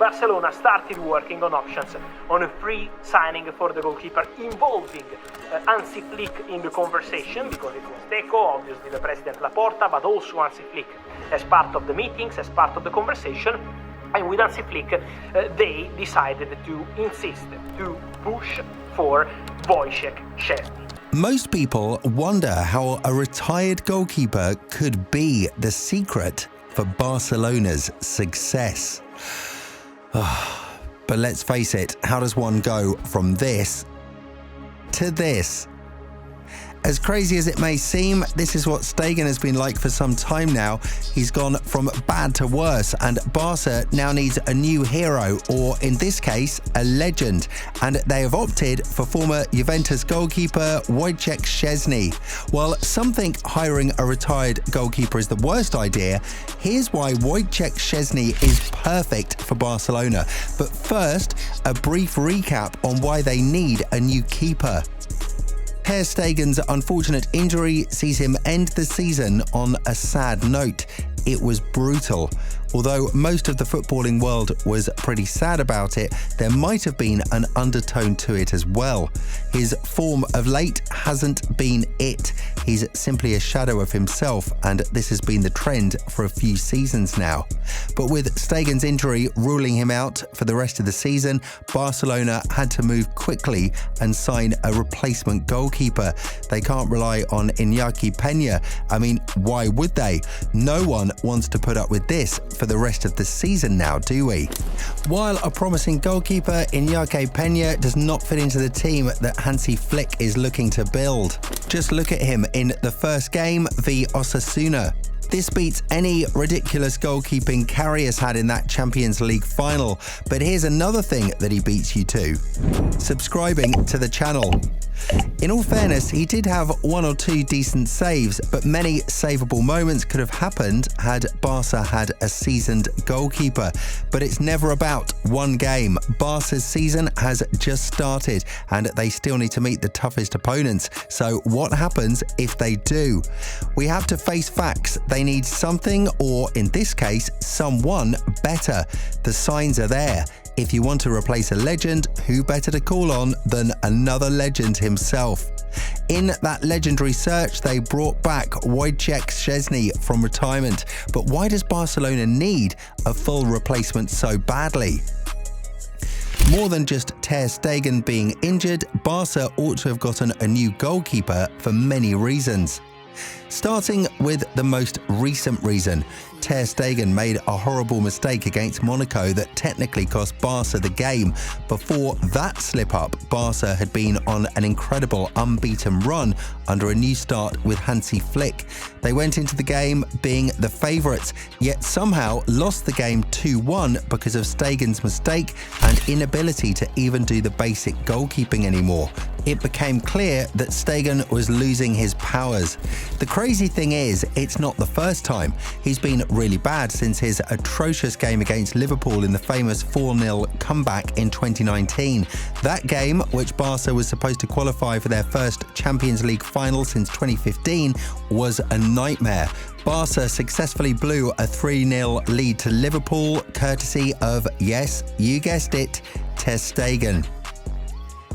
Barcelona started working on options on a free signing for the goalkeeper, involving Hansi Flick in the conversation, because it was Deco, obviously the president Laporta, but also Hansi Flick as part of the meetings, as part of the conversation. And with Hansi Flick, they decided to insist, to push for Wojciech Szczesny. Most people wonder how a retired goalkeeper could be the secret for Barcelona's success. But let's face it, how does one go from this to this? As crazy as it may seem, this is what Stergen has been like for some time now. He's gone from bad to worse, and Barca now needs a new hero, or in this case, a legend. And they have opted for former Juventus goalkeeper Wojciech Szczesny. While some think hiring a retired goalkeeper is the worst idea, here's why Wojciech Szczesny is perfect for Barcelona. But first, a brief recap on why they need a new keeper. Ter Stegen's unfortunate injury sees him end the season on a sad note. It was brutal. Although most of the footballing world was pretty sad about it, there might have been an undertone to it as well. His form of late hasn't been it. He's simply a shadow of himself, and this has been the trend for a few seasons now. But with Stegen's injury ruling him out for the rest of the season, Barcelona had to move quickly and sign a replacement goalkeeper. They can't rely on Iñaki Peña. I mean, why would they? No one wants to put up with this for the rest of the season now, do we? While a promising goalkeeper, Iñaki Peña does not fit into the team that Hansi Flick is looking to build. Just look at him in the first game v Osasuna. This beats any ridiculous goalkeeping Carrius had in that Champions League final. But here's another thing that he beats you to: subscribing to the channel. In all fairness, he did have one or two decent saves, but many savable moments could have happened had Barca had a seasoned goalkeeper. But it's never about one game. Barca's season has just started, and they still need to meet the toughest opponents. So what happens if they do? We have to face facts. They need something, or in this case, someone better. The signs are there. If you want to replace a legend, who better to call on than another legend himself? In that legendary search, they brought back Wojciech Szczesny from retirement. But why does Barcelona need a full replacement so badly? More than just Ter Stegen being injured, Barca ought to have gotten a new goalkeeper for many reasons. Starting with the most recent reason, Ter Stegen made a horrible mistake against Monaco that technically cost Barca the game. Before that slip-up, Barca had been on an incredible unbeaten run under a new start with Hansi Flick. They went into the game being the favourites, yet somehow lost the game 2-1 because of Stegen's mistake and inability to even do the basic goalkeeping anymore. It became clear that Stegen was losing his powers. The crazy thing is, it's not the first time. He's been really bad since his atrocious game against Liverpool in the famous 4-0 comeback in 2019. That game, which Barca was supposed to qualify for their first Champions League final since 2015, was a nightmare. Barca successfully blew a 3-0 lead to Liverpool, courtesy of, yes, you guessed it, Ter Stegen.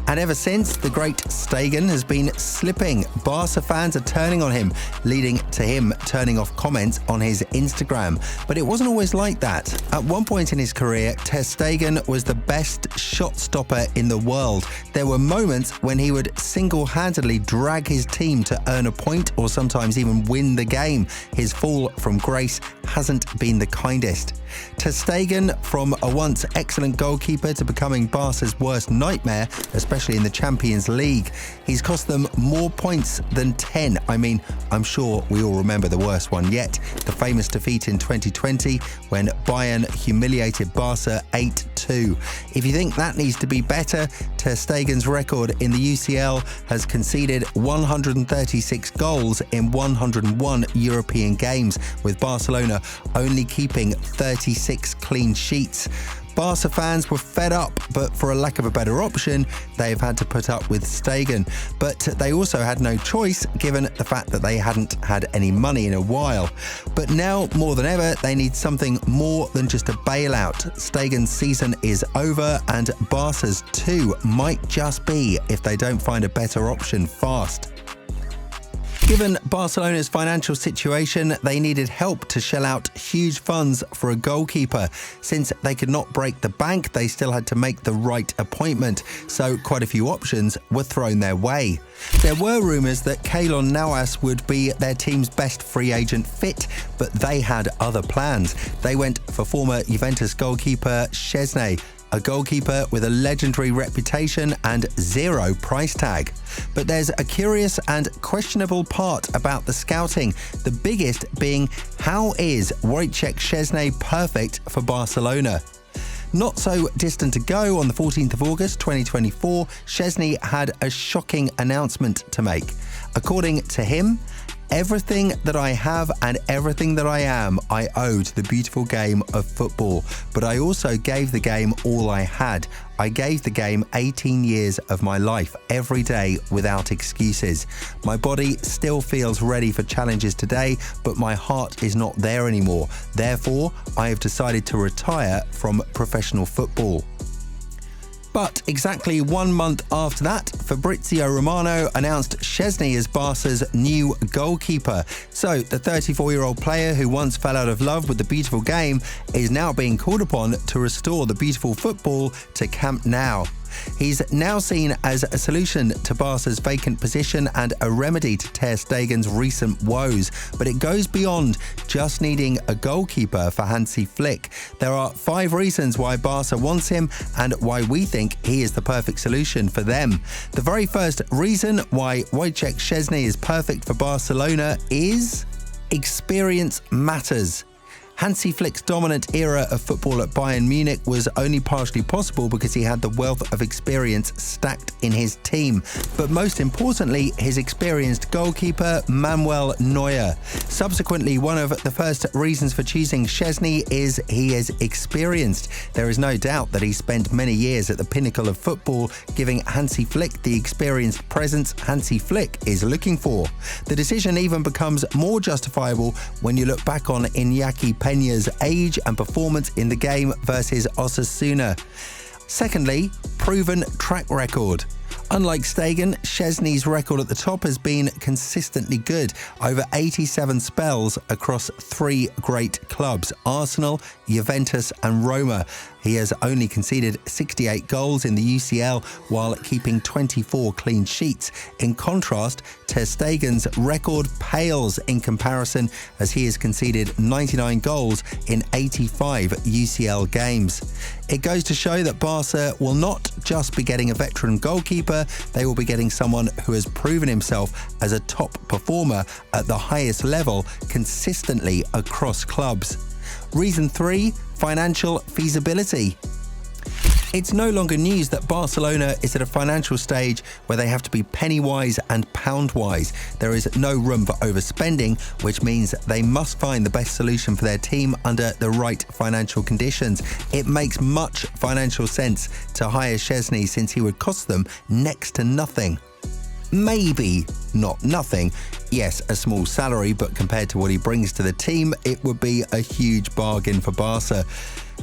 And ever since, the great Stegen has been slipping. Barca fans are turning on him, leading to him turning off comments on his Instagram. But it wasn't always like that. At one point in his career, Ter Stegen was the best shot stopper in the world. There were moments when he would single-handedly drag his team to earn a point or sometimes even win the game. His fall from grace hasn't been the kindest. Ter Stegen, from a once excellent goalkeeper to becoming Barca's worst nightmare, especially in the Champions League. He's cost them more points than 10. I mean, I'm sure we all remember the worst one yet, the famous defeat in 2020 when Bayern humiliated Barca 8-2. If you think that needs to be better, Ter Stegen's record in the UCL has conceded 136 goals in 101 European games, with Barcelona only keeping 36 clean sheets. Barca fans were fed up, but for a lack of a better option, they've had to put up with Stergen. But they also had no choice, given the fact that they hadn't had any money in a while. But now, more than ever, they need something more than just a bailout. Stergen's season is over, and Barca's too might just be if they don't find a better option fast. Given Barcelona's financial situation, they needed help to shell out huge funds for a goalkeeper. Since they could not break the bank, they still had to make the right appointment, so quite a few options were thrown their way. There were rumours that Keylor Navas would be their team's best free agent fit, but they had other plans. They went for former Juventus goalkeeper Szczesny, a goalkeeper with a legendary reputation and zero price tag. But there's a curious and questionable part about the scouting, the biggest being, how is Wojciech Szczesny perfect for Barcelona? Not so distant ago, on the 14th of August 2024, Szczesny had a shocking announcement to make. According to him, "Everything that I have and everything that I am, I owe to the beautiful game of football. But I also gave the game all I had. I gave the game 18 years of my life, every day, without excuses. My body still feels ready for challenges today, but my heart is not there anymore. Therefore, I have decided to retire from professional football." But exactly 1 month after that, Fabrizio Romano announced Szczesny as Barca's new goalkeeper. So the 34-year-old player who once fell out of love with the beautiful game is now being called upon to restore the beautiful football to Camp Nou. He's now seen as a solution to Barca's vacant position and a remedy to Ter Stegen's recent woes. But it goes beyond just needing a goalkeeper for Hansi Flick. There are 5 reasons why Barca wants him and why we think he is the perfect solution for them. The very first reason why Wojciech Szczesny is perfect for Barcelona is experience matters. Hansi Flick's dominant era of football at Bayern Munich was only partially possible because he had the wealth of experience stacked in his team. But most importantly, his experienced goalkeeper, Manuel Neuer. Subsequently, one of the first reasons for choosing Szczesny is he is experienced. There is no doubt that he spent many years at the pinnacle of football, giving Hansi Flick the experienced presence Hansi Flick is looking for. The decision even becomes more justifiable when you look back on Iñaki Peña's age and performance in the game versus Osasuna. Secondly, proven track record. Unlike Stergen, Szczesny's record at the top has been consistently good, over 87 spells across 3 great clubs, Arsenal, Juventus and Roma. He has only conceded 68 goals in the UCL while keeping 24 clean sheets. In contrast, Ter Stegen's record pales in comparison, as he has conceded 99 goals in 85 UCL games. It goes to show that Barca will not just be getting a veteran goalkeeper, they will be getting someone who has proven himself as a top performer at the highest level consistently across clubs. Reason 3, financial feasibility. It's no longer news that Barcelona is at a financial stage where they have to be penny-wise and pound-wise. There is no room for overspending, which means they must find the best solution for their team under the right financial conditions. It makes much financial sense to hire Szczesny, since he would cost them next to nothing. Maybe not nothing. Yes, a small salary, but compared to what he brings to the team, it would be a huge bargain for Barca.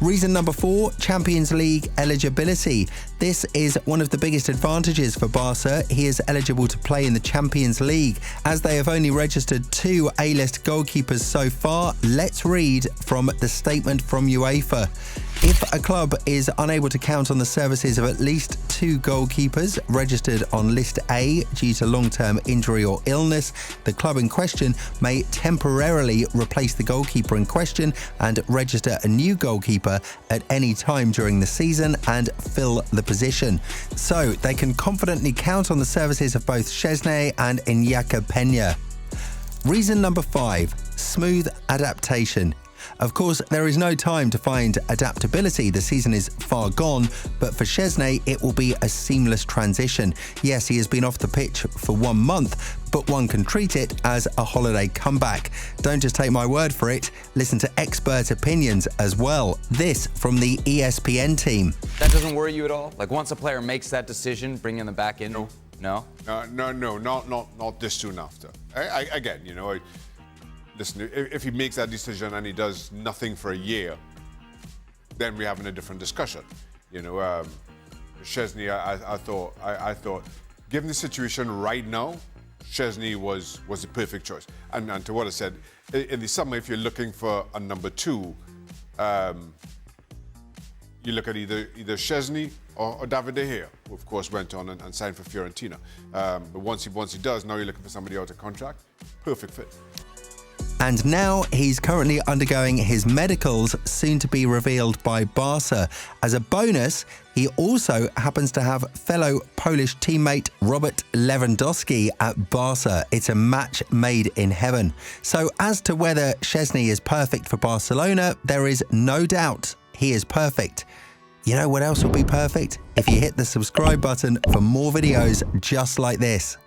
Reason number 4, Champions League eligibility. This is one of the biggest advantages for Barca. He is eligible to play in the Champions League. As they have only registered 2 A-list goalkeepers so far, let's read from the statement from UEFA. If a club is unable to count on the services of at least 2 goalkeepers registered on List A due to long-term injury or illness, the club in question may temporarily replace the goalkeeper in question and register a new goalkeeper at any time during the season and fill the position. So they can confidently count on the services of both Szczesny and Iñaki Peña. Reason number 5, smooth adaptation. Of course, there is no time to find adaptability. The season is far gone, but for Szczesny, it will be a seamless transition. Yes, he has been off the pitch for 1 month, but one can treat it as a holiday comeback. Don't just take my word for it, listen to expert opinions as well. This from the ESPN team. That doesn't worry you at all? Like once a player makes that decision, bringing them back in? No. No? No, not this soon after. Again, you know, listen, if he makes that decision and he does nothing for a year, then we're having a different discussion. You know, Szczesny, I thought, given the situation right now, Szczesny was the perfect choice. And to what I said, in the summer, if you're looking for a number 2, you look at either Szczesny or David De Gea, who of course went on and signed for Fiorentina. But once he does, now you're looking for somebody out of contract. Perfect fit. And now he's currently undergoing his medicals, soon to be revealed by Barca. As a bonus, he also happens to have fellow Polish teammate Robert Lewandowski at Barca. It's a match made in heaven. So as to whether Szczesny is perfect for Barcelona, there is no doubt he is perfect. You know what else will be perfect? If you hit the subscribe button for more videos just like this.